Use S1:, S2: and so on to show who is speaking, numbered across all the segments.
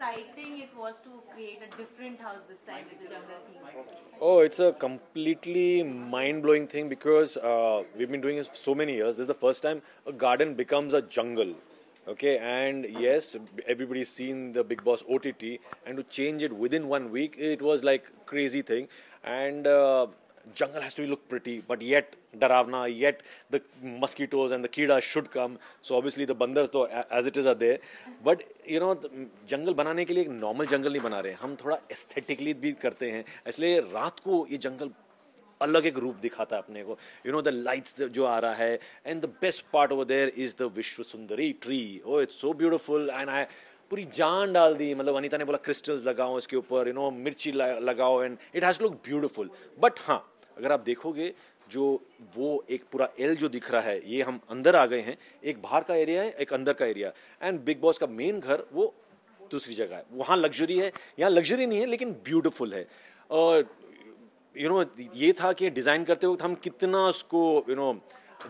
S1: exciting it was to create a different house this time with the jungle theme?
S2: Oh, it's a completely mind-blowing thing because we've been doing this for so many years. This is the first time a garden becomes a jungle. Okay, and yes, everybody's seen the Big Boss OTT, and to change it within 1 week, it was like crazy thing. And jungle has to look pretty, but yet Daravna, yet the mosquitoes and the Kida should come. So obviously the bandars though as it is are there. But you know, जंगल बनाने के लिए एक normal जंगल नहीं बना रहे, हम थोड़ा aesthetically भी करते हैं. इसलिए रात को ये जंगल अलग एक रूप दिखाता है अपने को. यू नो द लाइट्स जो आ रहा है, and the best part over there is the Vishwa Sundari tree. Oh it's so beautiful and I पूरी जान डाल दी. मतलब अनीता ने बोला क्रिस्टल्स लगाओ इसके ऊपर, यू नो मिर्ची लगाओ, and it has look beautiful. But हाँ, अगर आप देखोगे जो वो एक पूरा एल जो दिख रहा है, ये हम अंदर आ गए हैं. एक बाहर का एरिया है, एक अंदर का एरिया, एंड बिग बॉस का मेन घर वो दूसरी जगह है. वहाँ लग्जरी है, यहाँ लग्जरी नहीं है लेकिन ब्यूटीफुल है. और यू नो ये था कि डिज़ाइन करते वक्त हम कितना उसको यू नो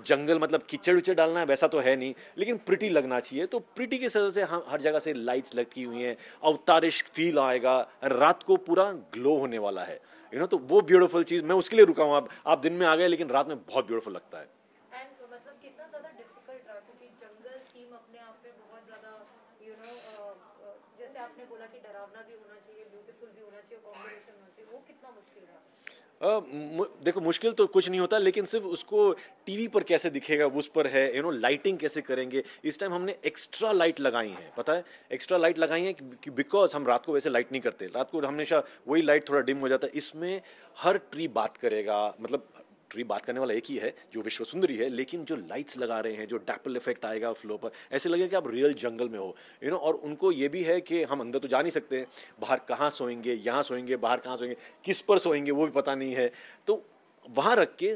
S2: जंगल मतलब कीचड़ उचड़ डालना है वैसा तो है नहीं, लेकिन प्रिटी लगना चाहिए. तो प्रिटी की वजह से हम हर जगह से लाइट्स लटकी हुई हैं, अवतारिश फील आएगा, रात को पूरा ग्लो होने वाला है. यू नो तो वो ब्यूटीफुल चीज़ मैं उसके लिए रुका हूँ. आप दिन में आ गए लेकिन रात में बहुत ब्यूटीफुल लगता है.
S3: मतलब कितना ज्यादा डिफिकल्ट रहा, क्योंकि जंगल थीम अपने आप में बहुत ज्यादा यू नो जैसे आपने बोला कि डरावना भी होना चाहिए, ब्यूटीफुल भी होना चाहिए, कॉम्बिनेशन होना चाहिए, वो कितना मुश्किल रहा?
S2: देखो मुश्किल तो कुछ नहीं होता, लेकिन सिर्फ उसको टीवी पर कैसे दिखेगा उस पर है. यू नो लाइटिंग कैसे करेंगे. इस टाइम हमने एक्स्ट्रा लाइट लगाई है, पता है एक्स्ट्रा लाइट लगाई है कि बिकॉज हम रात को वैसे लाइट नहीं करते. रात को हमेशा वही लाइट थोड़ा डिम हो जाता है. इसमें हर ट्री बात करेगा, मतलब ट्री बात करने वाला एक ही है जो विश्व सुंदरी है, लेकिन जो लाइट्स लगा रहे हैं, जो डैपल इफेक्ट आएगा फ्लो पर, ऐसे लगेगा कि आप रियल जंगल में हो. यू नो और उनको ये भी है कि हम अंदर तो जा नहीं सकते, बाहर कहाँ सोएंगे, यहाँ सोएंगे, बाहर कहाँ सोएंगे, किस पर सोएंगे वो भी पता नहीं है. तो वहाँ रख के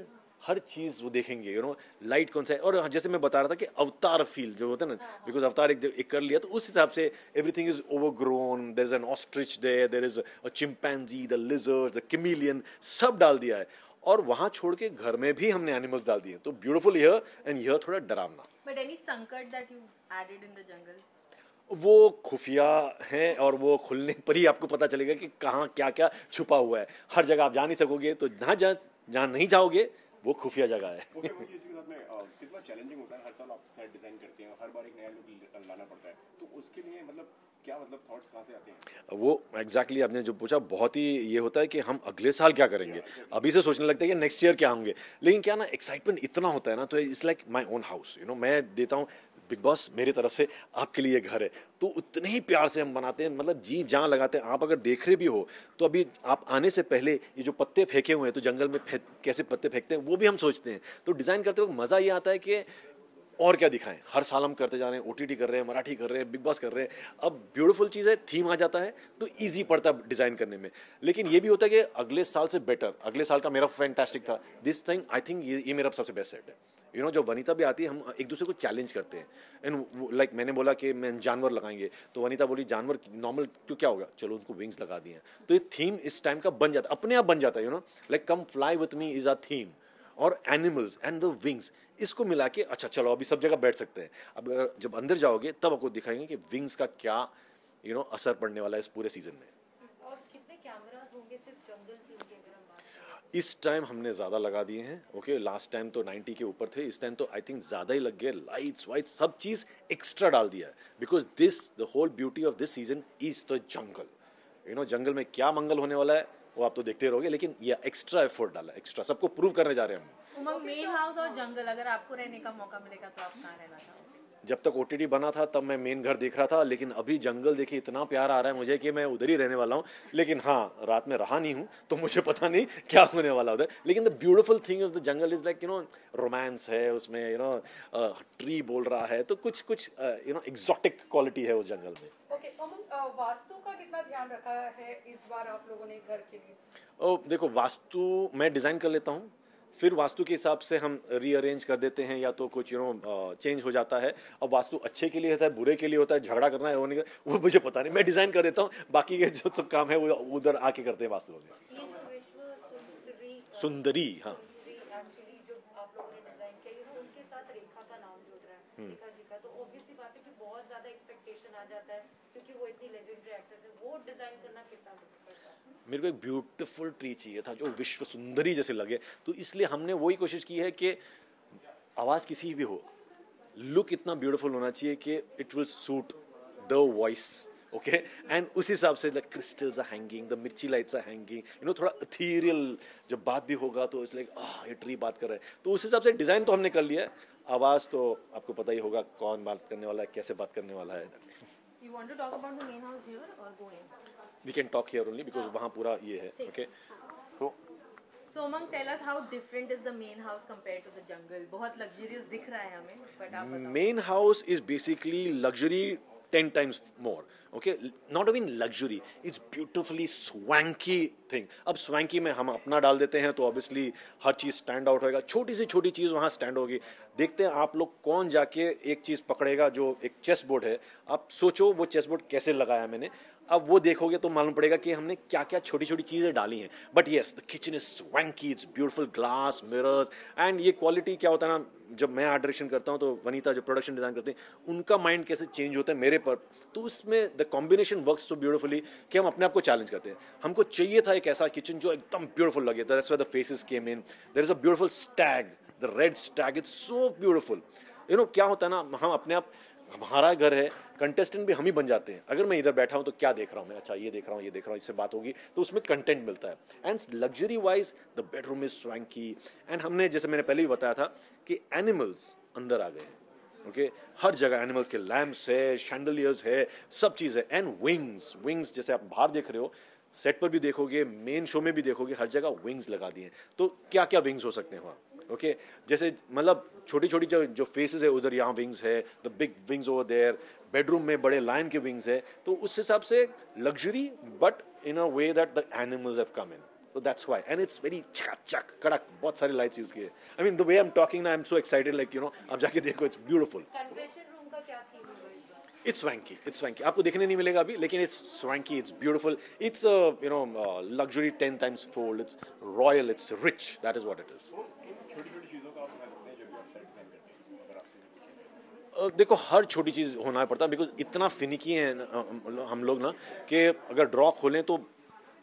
S2: हर चीज़ वो देखेंगे. यू नो लाइट कौन सा है. और जैसे मैं बता रहा था कि अवतार फील जो होता है ना, बिकॉज अवतार एक कर लिया तो उस हिसाब से everything is overgrown. There is an ostrich there is a chimpanzee, the lizard, the chameleon, सब डाल दिया है. और वहां छोड़ के घर में भी हमने एनिमल्स डाल दिए. तो ब्यूटीफुल हियर एंड हियर थोड़ा डरावना.
S1: But any संकट that you added in the jungle?
S2: वो खुफिया हैं और वो खुलने पर ही आपको पता चलेगा कि कहाँ क्या क्या छुपा हुआ है. हर जगह आप जा नहीं सकोगे, तो जहाँ नहीं जाओगे वो खुफिया जगह है.
S4: कितना चैलेंजिंग होता है, हर साल आप सेट डिजाइन करते हैं, हर बार एक नया लुक लाना पड़ता है, तो उसके लिए मतलब क्या मतलब थॉट्स कहाँ से आते हैं?
S2: वो एग्जैक्टली आपने जो पूछा, बहुत ही ये होता है कि हम अगले साल क्या करेंगे. अभी से सोचने लगता है कि नेक्स्ट ईयर क्या होंगे. लेकिन क्या ना एक्साइटमेंट इतना होता है ना, तो it's like my own house. You know मैं देता हूँ बिग बॉस मेरी तरफ से आपके लिए घर है, तो उतने ही प्यार से हम बनाते हैं. मतलब जी जान लगाते हैं. आप अगर देख रहे भी हो तो अभी आप आने से पहले ये जो पत्ते फेंके हुए हैं, तो जंगल में कैसे पत्ते फेंकते हैं वो भी हम सोचते हैं. तो डिज़ाइन करते वक्त मज़ा ये आता है कि और क्या दिखाएं. हर साल हम करते जा रहे हैं, ओटीटी कर रहे हैं, मराठी कर रहे हैं, बिग बॉस कर रहे हैं. अब ब्यूटीफुल चीज़ है, थीम आ जाता है तो इजी पड़ता है डिज़ाइन करने में. लेकिन ये भी होता है कि अगले साल से बेटर. अगले साल का मेरा फैंटास्टिक था. दिस थिंग आई थिंक ये मेरा सबसे बेस्ट सेट है. यू नो जब वनीता भी आती है, हम एक दूसरे को चैलेंज करते हैं. एंड लाइक मैंने बोला कि मैं जानवर लगाएंगे, तो वनीता बोली जानवर नॉर्मल तो क्या होगा, चलो उनको विंग्स लगा दिए. तो ये थीम इस टाइम का बन जाता है, अपने आप बन जाता है. You know like come fly with me is a theme, और एनिमल्स एंड द विंग्स, इसको मिला के अच्छा चलो अभी सब जगह बैठ सकते हैं. अब जब अंदर जाओगे तब आपको दिखाएंगे कि विंग्स का क्या यू नो असर पड़ने वाला है इस पूरे सीजन में.
S3: और कितने कैमरास होंगे सिर्फ जंगल थीम के, अगर हम बात करें?
S2: इस टाइम हमने ज़्यादा लगा दिए हैं. ओके लास्ट टाइम तो 90 के ऊपर थे, इस टाइम तो आई थिंक ज़्यादा ही लग गए. लाइट्स वाइट्स सब चीज़ एक्स्ट्रा डाल दिया है, because this the whole beauty of this season is the jungle. You know जंगल में क्या मंगल होने वाला है वो आप तो देखते रहोगे, लेकिन ये एक्स्ट्रा एफर्ट डाला, एक्स्ट्रा सबको प्रूव करने जा रहे हैं हम.
S1: उमंग, मेन हाउस और जंगल, अगर आपको रहने का मौका मिलेगा तो आप कहाँ रहना चाहोगे?
S2: जब तक ओटीटी बना था तब मैं मेन घर देख रहा था, लेकिन अभी जंगल देखिए इतना प्यार आ रहा है मुझे कि मैं उधर ही रहने वाला हूँ. लेकिन हाँ, रात में रहा नहीं हूँ तो मुझे पता नहीं क्या होने वाला उधर. लेकिन the beautiful thing of the jungle is like you know romance है उसमें. यू नो ट्री बोल रहा है, तो कुछ कुछ यू नो एग्जॉटिक क्वालिटी है उस जंगल में.
S3: ओके उमंग, वास्तु का कितना ध्यान रखा है इस बार आप लोगों ने घर के लिए?
S2: देखो वास्तु मैं डिज़ाइन कर लेता हूँ, फिर वास्तु के हिसाब से हम रीअरेंज कर देते हैं, या तो कुछ यू नो चेंज हो जाता है. अब वास्तु अच्छे के लिए होता है, बुरे के लिए होता है, झगड़ा करना है होने का वो मुझे पता नहीं. मैं डिज़ाइन कर देता हूँ, बाकी के जो सब काम है वो उधर आके करते हैं वास्तु में.
S3: ये जो विश्व
S2: सुंदरी, हाँ
S3: एक्चुअली जो आप लोगों ने डिजाइन किया, यू नो उनके साथ रेखा का नाम जुड़ रहा है, रेखा जी का, तो ऑब्वियसली बात है कि बहुत ज्यादा एक्सपेक्टेशन आ जाता है क्योंकि वो इतनी लेजेंडरी एक्टर्स है, वो डिजाइन करना कितना डिफिकल्ट है?
S2: मेरे को एक ब्यूटीफुल ट्री चाहिए था जो विश्व सुंदरी जैसे लगे, तो इसलिए हमने वही कोशिश की है कि आवाज़ किसी भी हो, लुक इतना ब्यूटीफुल होना चाहिए कि it will suit the voice, okay, and उस हिसाब से the crystals are hanging, the mirchi lights are hanging, थोड़ा इथीरियल जब बात भी होगा तो इट्स लाइक ये ट्री बात कर रहा है, तो उस हिसाब से डिज़ाइन तो हमने कर लिया है। आवाज़ तो आपको पता ही होगा कौन बात करने वाला है, कैसे बात करने वाला है।
S1: You want to talk about the main house here or go in?
S2: We can talk here only because वहाँ पूरा ये है, ओके। तो
S1: So Umang, tell us how different is the main house compared to the jungle? बहुत luxurious दिख रहा है हमें, but आप बताओ।
S2: main house is basically luxury 10 times more, okay, not even luxury, it's beautifully swanky thing। अब swanky में हम अपना डाल देते हैं तो obviously हर चीज़ stand out होएगा, छोटी सी छोटी चीज़ वहाँ stand होगी। देखते हैं आप लोग कौन जाके एक चीज़ पकड़ेगा जो एक चेस बोर्ड है, आप सोचो वो चेस बोर्ड कैसे लगाया मैंने, अब वो देखोगे तो मालूम पड़ेगा कि हमने क्या क्या छोटी छोटी चीज़ें डाली हैं। But yes, the kitchen is swanky, it's beautiful, glass mirrors, and ये क्वालिटी क्या होता है ना, जब मैं आर्ट डायरेक्शन करता हूँ तो वनीता जो प्रोडक्शन डिज़ाइन करते हैं उनका माइंड कैसे चेंज होता है मेरे पर, तो उसमें the combination works so beautifully कि हम अपने आप को चैलेंज करते हैं। हमको चाहिए था एक ऐसा किचन जो एकदम ब्यूटीफुल लगे, that's where the faces came in, there is a beautiful stag, the red stag, it's so beautiful. क्या होता है ना, हम अपने आप, हमारा घर है, कंटेस्टेंट भी हम ही बन जाते हैं। अगर मैं इधर बैठा हूँ तो क्या देख रहा हूँ मैं, अच्छा ये देख रहा हूँ, ये देख रहा हूँ, इससे बात होगी तो उसमें कंटेंट मिलता है। And luxury wise the bedroom is swanky, and हमने जैसे मैंने पहले भी बताया था कि एनिमल्स अंदर आ गए हैं, ओके, हर जगह एनिमल्स के लैम्प्स है, शैंडलियर्स है, सब चीज़ है, एंड विंग्स जैसे आप बाहर देख रहे हो, सेट पर भी देखोगे, मेन शो में भी देखोगे, हर जगह विंग्स लगा दिए हैं। तो क्या क्या विंग्स हो सकते हैं वहाँ, ओके, जैसे मतलब छोटी छोटी जो फेसेस है उधर यहाँ विंग्स है, the big wings over there, bedroom में बड़े लायन के विंग्स है, तो उस हिसाब से luxury but in a way that the animals have come in, so that's why, and it's very चक कड़क, बहुत सारे लाइट्स यूज किए। I mean the way I'm talking now, I'm so excited, like आप जाके देखो, it's beautiful।
S3: कन्फेशन रूम का क्या theme होगा इस बार?
S2: It's swanky, आपको देखने नहीं मिलेगा अभी, लेकिन it's swanky, it's beautiful, it's luxury 10 times fold, it's royal, it's rich, that is what it is।
S4: छोटी छोटी चीज़ों का आप ध्यान रखते हैं जब भी आप सेट डिजाइन करते हैं, अगर आपसे पूछे?
S2: देखो हर छोटी चीज़ होना पड़ता है, बिकॉज इतना फिनिकी है हम लोग ना कि अगर ड्रॉ खोलें तो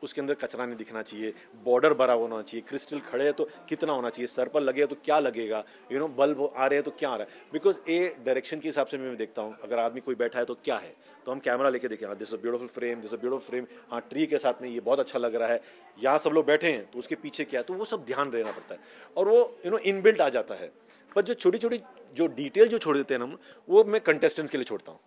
S2: उसके अंदर कचरा नहीं दिखना चाहिए, बॉर्डर भरा होना चाहिए, क्रिस्टल खड़े हैं तो कितना होना चाहिए, सर पर लगे तो क्या लगेगा, बल्ब आ रहे हैं तो क्या आ रहा है, बिकॉज ए डायरेक्शन के हिसाब से मैं देखता हूँ, अगर आदमी कोई बैठा है तो क्या है, तो हम कैमरा लेके देखें, हाँ this a beautiful frame, this a beautiful frame, हाँ ट्री के साथ में ये बहुत अच्छा लग रहा है, यहाँ सब लोग बैठे हैं तो उसके पीछे क्या है, तो वो सब ध्यान रहना पड़ता है, और वो इनबिल्ट आ जाता है। पर जो छोटी छोटी जो डिटेल जो छोड़ देते हैं हम, वो मैं कंटेस्टेंट्स के लिए छोड़ता हूँ।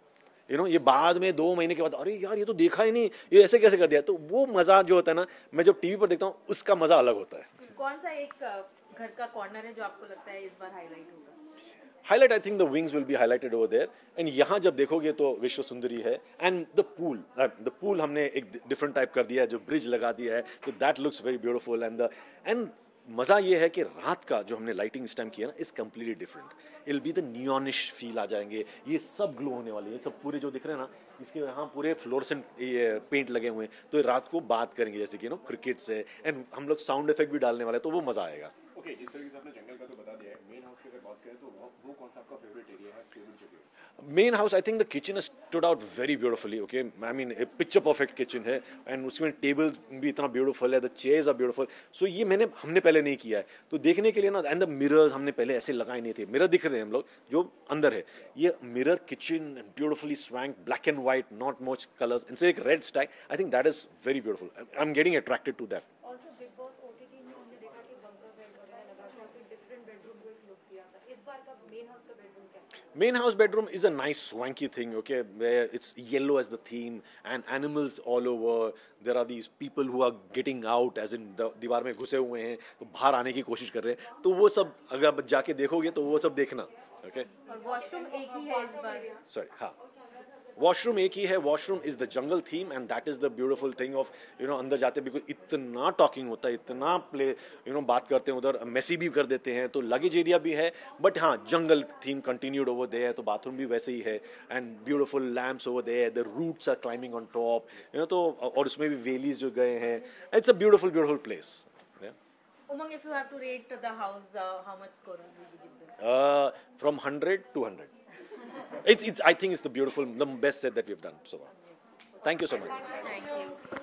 S2: ये बाद में 2 महीने के बाद अरे यार ये तो देखा ही नहीं, ये ऐसे कैसे कर दिया, तो वो मजा जो होता है ना, मैं जब टीवी पर देखता हूँ उसका मजा अलग होता है।
S1: कौन सा एक घर का कॉर्नर है जो आपको लगता है इस बार हाईलाइट होगा?
S2: Highlight I think the wings will be highlighted over there, and यहाँ जब देखोगे तो विश्व सुंदरी है, एंड द पूल हमने एक डिफरेंट टाइप कर दिया है, जो ब्रिज लगा दिया है, तो that looks very beautiful, and मज़ा ये है कि रात का जो हमने लाइटिंग इस टाइम किया ना, is completely different, will be the neonish feel आ जाएंगे, ये सब ग्लो होने वाले हैं, सब पूरे जो दिख रहे हैं ना, इसके यहाँ पूरे फ्लोरेसेंट ये पेंट लगे हुए हैं, तो रात को बात करेंगे जैसे कि क्रिकेट से, एंड हम लोग साउंड इफेक्ट भी डालने वाले हैं, तो वो मज़ा आएगा।
S4: ओके, जिस तरीके से आपने जंगल का तो बता दिया है, मेन हाउस की अगर बात करें तो वो कौन सा आपका फेवरेट एरिया है, फेवरेट जगह?
S2: Main house I think the kitchen stood out very beautifully, okay, I mean picture perfect kitchen है, एंड उसमें टेबल भी इतना ब्यूटीफुल है, द चेयर्स आर ब्यूटीफुल, सो ये हमने पहले नहीं किया है, तो देखने के लिए ना, एंड द मिरर्स हमने पहले ऐसे लगाए नहीं थे, मिरर दिख रहे हैं हम लोग जो अंदर है, ये mirror kitchen beautifully swank, black and white, not much colours, इनसे एक red stag, I think that is very beautiful, I am getting attracted to that.
S3: Also Bigg Boss OTT में हमने देखा कि बंकर बेड वगैरह लगा के आपको डिफरेंट बेडरूम को एक लुक दिया था, इस बार का मेन हाउस का बेडरूम कैसा है?
S2: Main house bedroom is a nice swanky thing, okay, where it's yellow as the theme and animals all over. There are these people who are getting out, as in दीवार में घुसे हुए हैं, तो बाहर आने की कोशिश कर रहे हैं, तो वो सब अगर आप जाके देखोगे तो वो सब देखना, okay?
S1: और वॉशरूम एक ही है इस बार?
S2: Sorry, हाँ, वॉशरूम एक ही है, washroom is the jungle theme, and that is the beautiful thing of अंदर जाते बिकॉज इतना टॉकिंग होता है, इतना प्ले बात करते हैं, उधर मेसी भी कर देते हैं, तो लगेज एरिया भी है, बट हाँ jungle theme continued over there, तो बाथरूम भी वैसे ही है, and beautiful lamps over there, the roots are climbing on top, तो और उसमें भी वेलीज जो गए हैं, it's a beautiful place.
S1: Umang, if you have to rate the house, how much score will you give them?
S2: From 100 to 100. I think it's the best set that we've done so far. Thank you so much.
S1: Thank you.